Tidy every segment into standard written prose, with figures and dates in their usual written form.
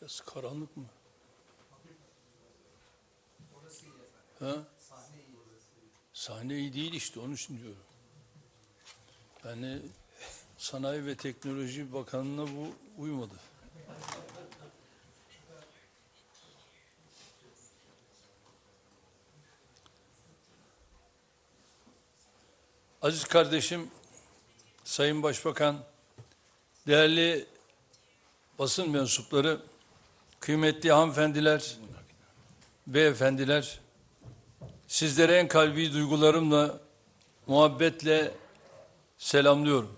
Biraz karanlık mı? Ha? Sahne iyi değil işte, onun için diyorum. Yani Sanayi ve Teknoloji Bakanlığı'na bu uymadı. Aziz kardeşim, Sayın Başbakan, değerli basın mensupları, kıymetli hanımefendiler, beyefendiler, sizlere en kalbi duygularımla, muhabbetle selamlıyorum.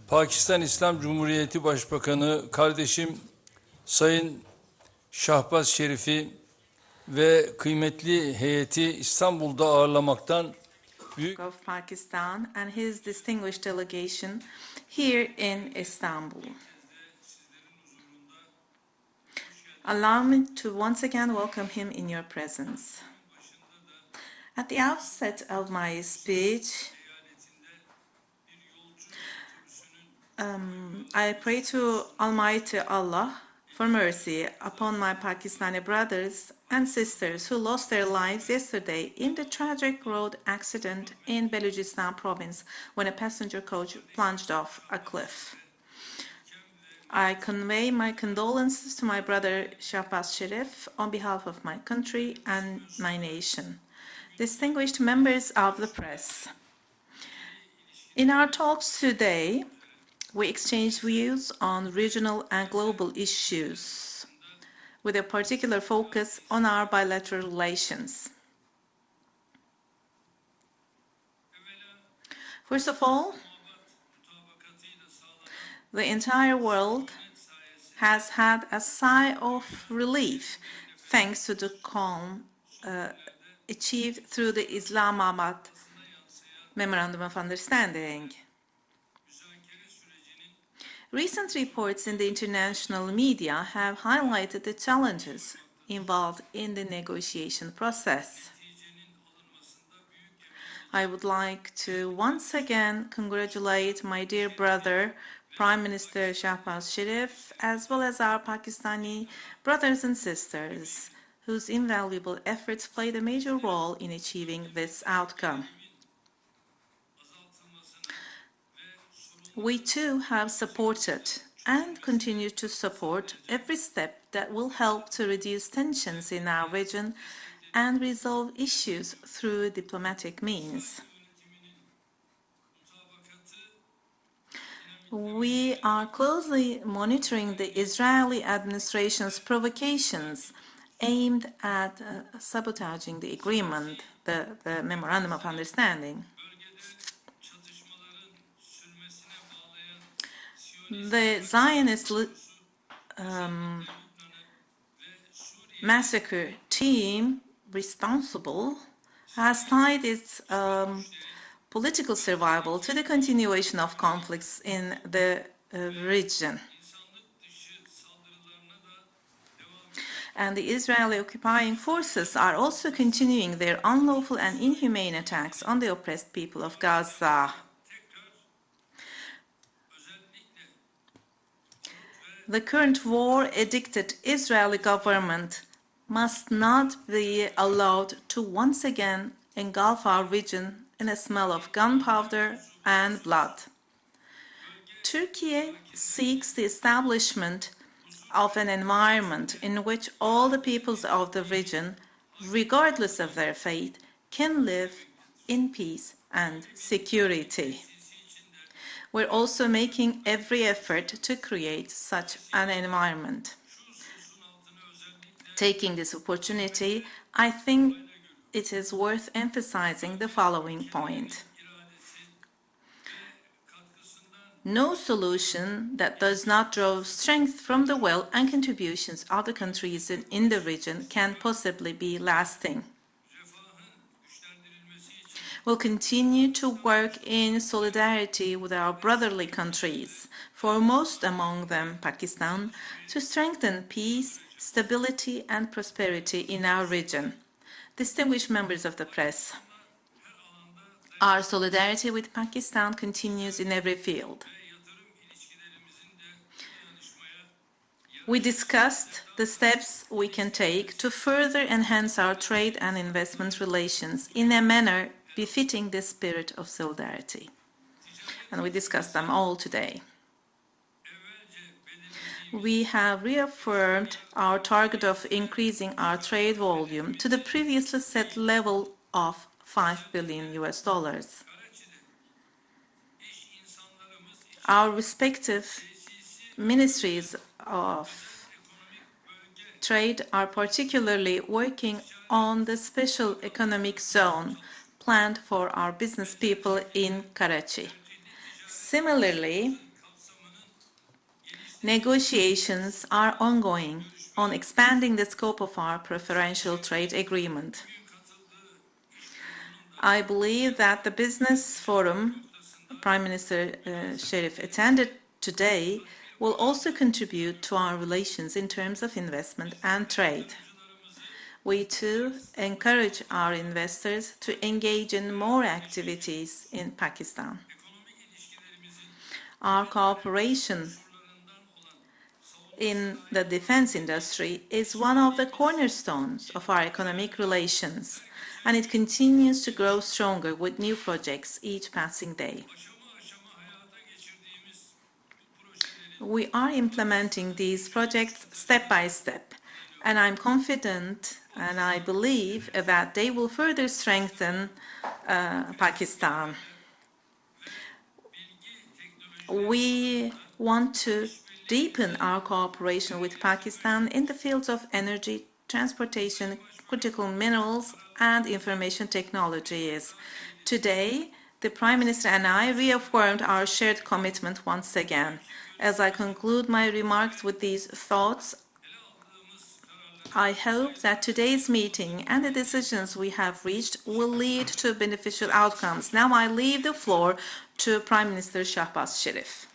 Pakistan İslam Cumhuriyeti Başbakanı kardeşim Sayın Şahbaz Şerif'i ve kıymetli heyeti İstanbul'da ağırlamaktan büyük of Pakistan and his distinguished delegation here in Istanbul. Allow me to once again welcome him in your presence. At the outset of my speech, I pray to Almighty Allah for mercy upon my Pakistani brothers and sisters who lost their lives yesterday in the tragic road accident in Balochistan province when a passenger coach plunged off a cliff. I convey my condolences to my brother Shahbaz Sharif on behalf of my country and my nation. Distinguished members of the press, in our talks today, we exchange views on regional and global issues, with a particular focus on our bilateral relations. First of all, the entire world has had a sigh of relief thanks to the calm achieved through the Islamabad Memorandum of Understanding. Recent reports in the international media have highlighted the challenges involved in the negotiation process. I would like to once again congratulate my dear brother, Prime Minister Shahbaz Sharif, as well as our Pakistani brothers and sisters, whose invaluable efforts played a major role in achieving this outcome. We too have supported and continue to support every step that will help to reduce tensions in our region and resolve issues through diplomatic means. We are closely monitoring the Israeli administration's provocations aimed at sabotaging the agreement, the Memorandum of Understanding. The Zionist massacre team responsible has tied its political survival to the continuation of conflicts in the region. And the Israeli occupying forces are also continuing their unlawful and inhumane attacks on the oppressed people of Gaza. The current war-addicted Israeli government must not be allowed to once again engulf our region in a smell of gunpowder and blood. Turkey seeks the establishment of an environment in which all the peoples of the region, regardless of their faith, can live in peace and security. We're also making every effort to create such an environment. Taking this opportunity, I think it is worth emphasizing the following point. No solution that does not draw strength from the will and contributions of the countries in the region can possibly be lasting. We'll continue to work in solidarity with our brotherly countries, foremost among them Pakistan, to strengthen peace, stability, and prosperity in our region. Distinguished members of the press, our solidarity with Pakistan continues in every field. We discussed the steps we can take to further enhance our trade and investment relations in a manner befitting the spirit of solidarity. And we discussed them all today. We have reaffirmed our target of increasing our trade volume to the previously set level of $5 billion. Our respective ministries of trade are particularly working on the special economic zone planned for our business people in Karachi. Similarly, negotiations are ongoing on expanding the scope of our preferential trade agreement. I believe that the business forum Prime Minister Sharif attended today will also contribute to our relations in terms of investment and trade. We too encourage our investors to engage in more activities in Pakistan. Our cooperation in the defense industry is one of the cornerstones of our economic relations, and it continues to grow stronger with new projects each passing day. We are implementing these projects step by step, and I'm confident and I believe that they will further strengthen Pakistan. We want to deepen our cooperation with Pakistan in the fields of energy, transportation, critical minerals, and information technologies. Today, the Prime Minister and I reaffirmed our shared commitment once again. As I conclude my remarks with these thoughts, I hope that today's meeting and the decisions we have reached will lead to beneficial outcomes. Now I leave the floor to Prime Minister Shahbaz Sharif.